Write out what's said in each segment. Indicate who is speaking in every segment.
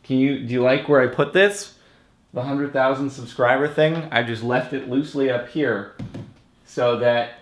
Speaker 1: do you like where I put this? The 100,000 subscriber thing? I just left it loosely up here so that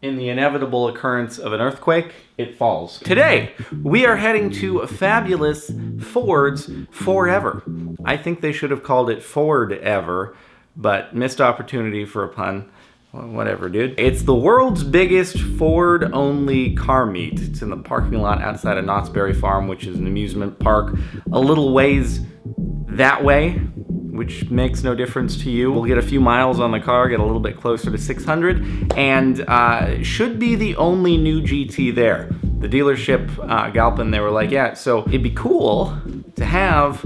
Speaker 1: in the inevitable occurrence of an earthquake, it falls. Today, we are heading to fabulous Ford's Forever. I think they should have called it Ford Ever, but missed opportunity for a pun. Well, whatever, dude. It's the world's biggest Ford-only car meet. It's in the parking lot outside of Knott's Berry Farm, which is an amusement park a little ways that way, which makes no difference to you. We'll get a few miles on the car, get a little bit closer to 600, and should be the only new GT there. The dealership, Galpin, they were like, yeah, so it'd be cool to have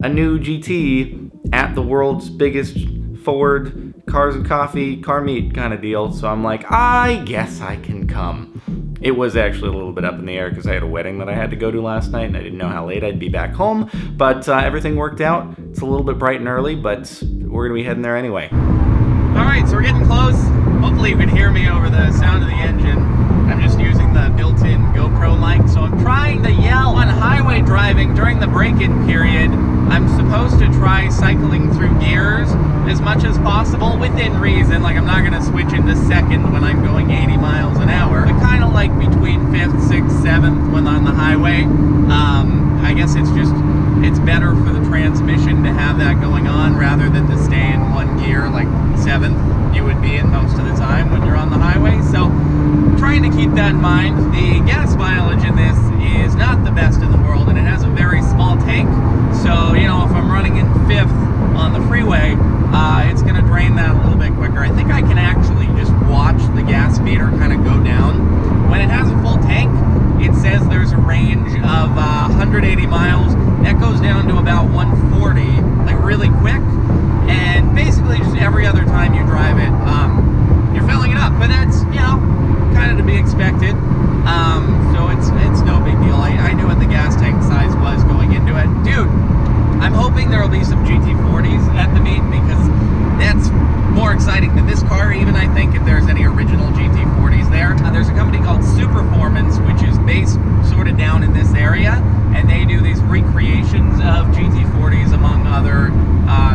Speaker 1: a new GT at the world's biggest Ford cars and coffee car meet kind of deal. So I'm like, I guess I can come. It was actually a little bit up in the air because I had a wedding that I had to go to last night and I didn't know how late I'd be back home, but everything worked out. It's a little bit bright and early, but we're gonna be heading there anyway.
Speaker 2: All right, so we're getting close. Hopefully you can hear me over the sound of the engine. I'm just using the built-in GoPro mic, so I'm trying to yell. On highway driving during the break-in period, I'm supposed to try cycling through gears as much as possible within reason. Like, I'm not gonna switch into second when I'm going 80 miles an hour, but kind of like between 5th, 6th, 7th when on the highway. I guess it's better for the transmission to have that going on rather than to stay in one gear like 7th you would be in most of the time when you're on the highway. So trying to keep that in mind. The gas mileage in this is not the best in the world, and it has a very small tank. So, you know, if I'm running in 5th on the freeway, it's going to drain that a little bit quicker. I think I can actually just watch the gas meter kind of go down. When it has a full tank, it says there's a range of 180 miles. That goes down to about 140, like really quick. And basically just every other time you drive it, you're filling it up. But that's, you know, kind of to be expected. So it's no big deal. I knew what the gas tank size was going into it. Dude, I'm hoping there will be some GT40s at the meet because that's more exciting than this car even, I think, if there's any original GT40s there. There's a company called Superformance, which is based sort of down in this area, and they do these recreations of GT40s among other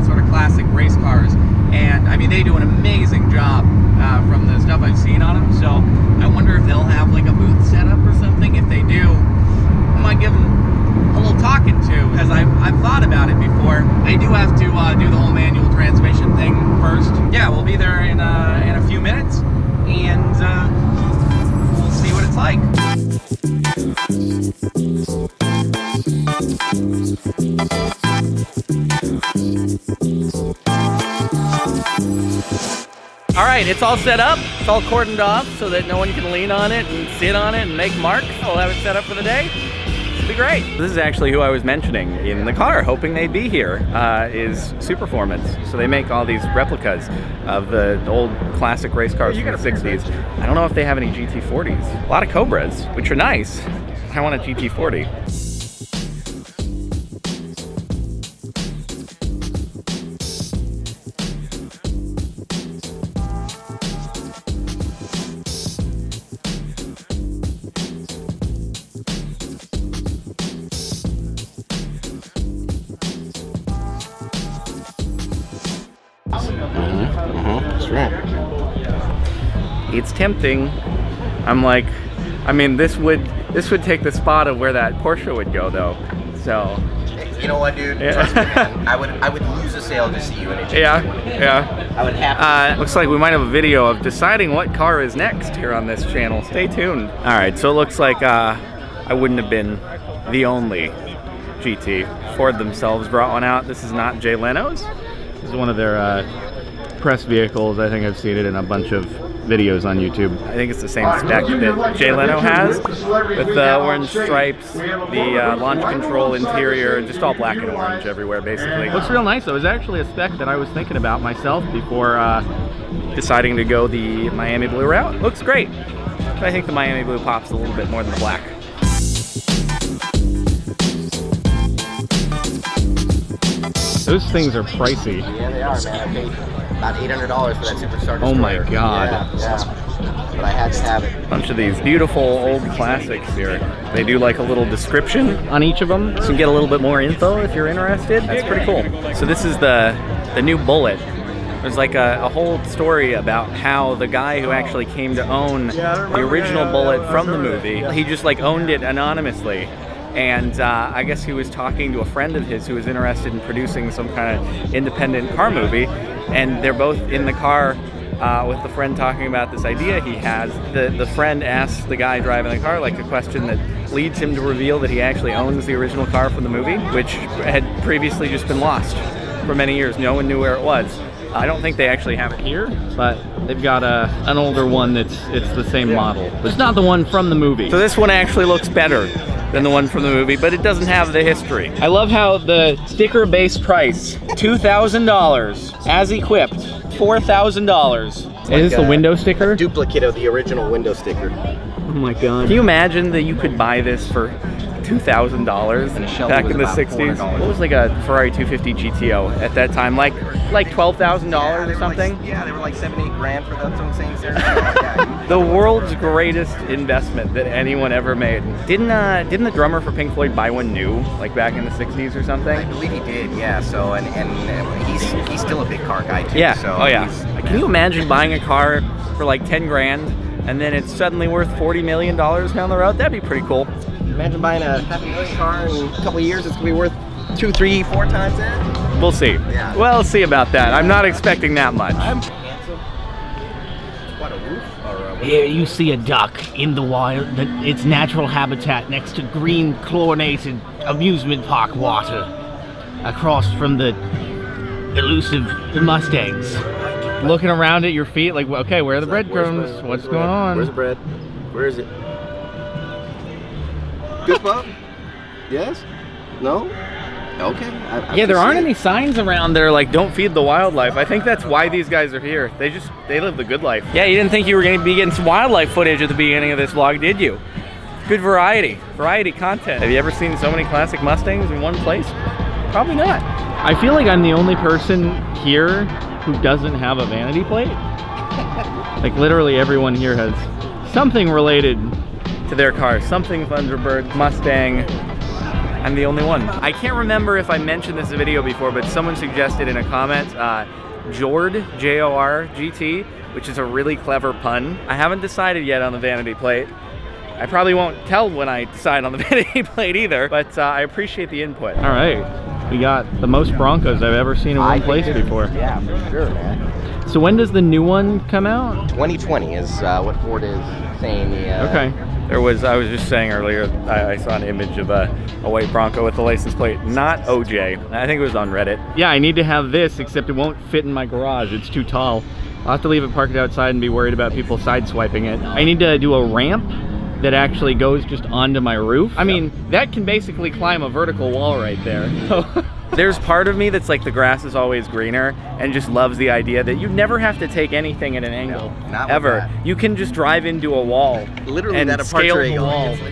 Speaker 2: sort of classic race cars. And I mean, they do an amazing job from the stuff I've seen on them. So I wonder if they'll have like a booth set up or something. If they do, I might give them a little talking to, because I've thought about it before. I do have to do the whole manual transmission thing first. Yeah, we'll be there in a few minutes, and we'll see what it's like.
Speaker 1: All right, it's all set up. It's all cordoned off so that no one can lean on it and sit on it and make marks. We'll have it set up for the day. It'll be great. This is actually who I was mentioning in the car, hoping they'd be here, is Superformance. So they make all these replicas of the old classic race cars from the 60s. I don't know if they have any GT40s. A lot of Cobras, which are nice. I want a GT40. That's right. It's tempting. I'm like, I mean, this would take the spot of where that Porsche would go, though. So.
Speaker 3: You know what, dude? Yeah. Trust me, man. I would lose a sale to see you in a GT40.
Speaker 1: Yeah.
Speaker 3: I would have to.
Speaker 1: Looks like we might have a video of deciding what car is next here on this channel. Stay tuned. All right, so it looks like I wouldn't have been the only GT. Ford themselves brought one out. This is not Jay Leno's. This is one of their press vehicles. I think I've seen it in a bunch of videos on YouTube. I think it's the same spec that Jay Leno has, with the orange stripes, the launch control interior, just all black and orange everywhere, basically. Looks real nice, though. It's actually a spec that I was thinking about myself before deciding to go the Miami Blue route. Looks great, but I think the Miami Blue pops a little bit more than the black. Those things are pricey.
Speaker 3: Yeah, they are, man. I paid about $800 for that Superstar Destroyer.
Speaker 1: Oh my god.
Speaker 3: Yeah. but I had to have it.
Speaker 1: Bunch of these beautiful old classics here. They do like a little description on each of them, so you can get a little bit more info if you're interested. That's pretty cool. So this is the new Bullet. There's like a whole story about how the guy who actually came to own the original Bullet from the movie, he just like owned it anonymously. And I guess he was talking to a friend of his who was interested in producing some kind of independent car movie. And they're both in the car with the friend talking about this idea he has. The friend asks the guy driving the car like a question that leads him to reveal that he actually owns the original car from the movie, which had previously just been lost for many years. No one knew where it was. I don't think they actually have it here, but they've got an older one it's the same model. But it's not the one from the movie. So this one actually looks better than the one from the movie, but it doesn't have the history. I love how the sticker base price, $2,000, as equipped, $4,000. Is this the window sticker?
Speaker 3: A duplicate of the original window sticker.
Speaker 1: Oh my god. Can you imagine that you could buy this for $2,000 back in the 60s? What was like a Ferrari 250 GTO at that time? Like $12,000 or something?
Speaker 3: Yeah, they were like 7-8 grand for that. That's what I'm saying, sir.
Speaker 1: The world's greatest investment that anyone ever made. Didn't the drummer for Pink Floyd buy one new, like back in the 60s or something?
Speaker 3: I believe he did, yeah. So and he's still a big car guy too.
Speaker 1: Yeah.
Speaker 3: So
Speaker 1: oh yeah. Can you imagine buying a car for like 10 grand and then it's suddenly worth $40 million down the road? That'd be pretty cool.
Speaker 3: Imagine buying a $500,000 car in a couple of years. It's gonna be worth 2, 3, 4 times that.
Speaker 1: We'll see.
Speaker 3: Yeah.
Speaker 1: We'll see about that. I'm not expecting that much.
Speaker 3: What, a roof? Or
Speaker 4: Here you see a duck in the wild, its natural habitat next to green chlorinated amusement park water, across from the elusive Mustangs.
Speaker 1: Looking around at your feet like, okay, where are the breadcrumbs? What's going on?
Speaker 3: Where's the bread? Where is it? Good spot? Yes? No? Okay.
Speaker 1: Yeah, there aren't any signs around there like don't feed the wildlife. I think that's why these guys are here. They live the good life. Yeah, you didn't think you were going to be getting some wildlife footage at the beginning of this vlog, did you? Good variety content. Have you ever seen so many classic Mustangs in one place? Probably not. I feel like I'm the only person here who doesn't have a vanity plate. Like literally everyone here has something related to their car. Something Thunderbird, Mustang. I'm the only one. I can't remember if I mentioned this in a video before, but someone suggested in a comment, Jord, J-O-R-G-T, which is a really clever pun. I haven't decided yet on the vanity plate. I probably won't tell when I decide on the vanity plate either, but I appreciate the input. All right, we got the most Broncos I've ever seen in one place before.
Speaker 3: Yeah, for sure, man.
Speaker 1: So when does the new one come out?
Speaker 3: 2020 is what Ford is saying.
Speaker 1: Okay. I was just saying earlier, I saw an image of a white Bronco with the license plate, not OJ. I think it was on Reddit. Yeah, I need to have this, except it won't fit in my garage. It's too tall. I'll have to leave it parked outside and be worried about people sideswiping it. I need to do a ramp that actually goes just onto my roof. I mean, that can basically climb a vertical wall right there. There's part of me that's like the grass is always greener and just loves the idea that you never have to take anything at an angle,
Speaker 3: not
Speaker 1: ever.
Speaker 3: That.
Speaker 1: You can just drive into a wall,
Speaker 3: literally
Speaker 1: and
Speaker 3: that
Speaker 1: scale the
Speaker 3: angle.
Speaker 1: wall.
Speaker 3: There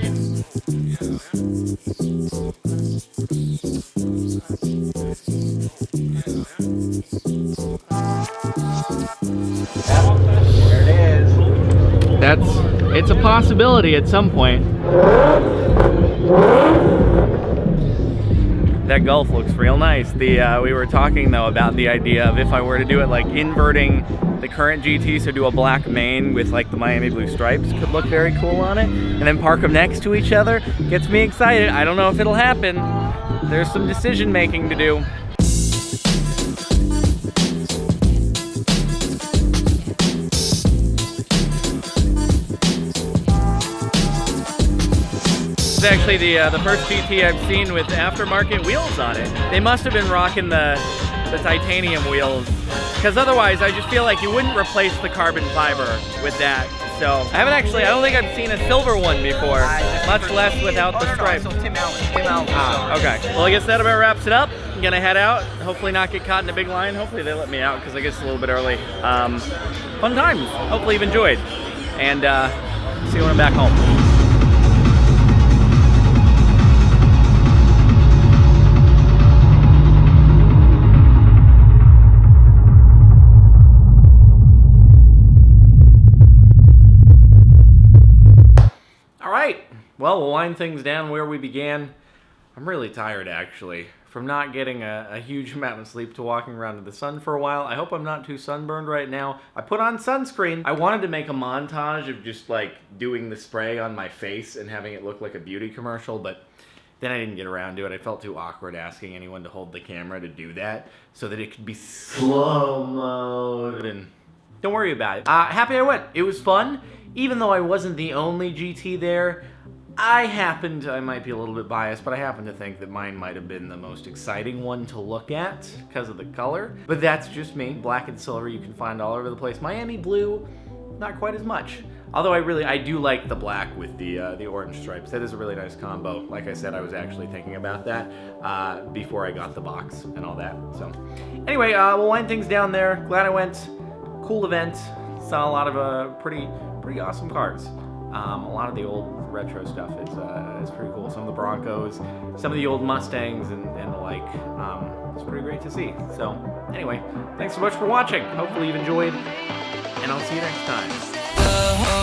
Speaker 3: it is.
Speaker 1: It's a possibility at some point. That Gulf looks real nice. We were talking though about the idea of if I were to do it like inverting the current GT, so do a black main with like the Miami blue stripes, could look very cool on it, and then park them next to each other. Gets me excited. I don't know if it'll happen. There's some decision making to do. It's actually the first GT I've seen with aftermarket wheels on it. They must have been rocking the titanium wheels, because otherwise I just feel like you wouldn't replace the carbon fiber with that. So I don't think I've seen a silver one before, much less without the stripes.
Speaker 3: So Tim Allen.
Speaker 1: Okay. Well, I guess that about wraps it up. I'm gonna head out, hopefully not get caught in a big line. Hopefully they let me out because I guess it's a little bit early. Fun times. Hopefully you've enjoyed. And see you when I'm back home. well, we'll wind things down where we began. I'm really tired, actually, from not getting a huge amount of sleep to walking around in the sun for a while. I hope I'm not too sunburned right now. I put on sunscreen. I wanted to make a montage of just, like, doing the spray on my face and having it look like a beauty commercial, but then I didn't get around to it. I felt too awkward asking anyone to hold the camera to do that so that it could be slow-mo. And don't worry about it. Happy I went. It was fun. Even though I wasn't the only GT there, I might be a little bit biased, but I happen to think that mine might have been the most exciting one to look at because of the color. But that's just me. Black and silver you can find all over the place. Miami blue, not quite as much. Although I do like the black with the orange stripes. That is a really nice combo. Like I said, I was actually thinking about that before I got the box and all that. So anyway, we'll wind things down there. Glad I went. Cool event. Saw a lot of pretty awesome cars. A lot of the old retro stuff is pretty cool. Some of the Broncos, some of the old Mustangs, and the like. It's pretty great to see. So anyway, thanks so much for watching. Hopefully you've enjoyed, and I'll see you next time.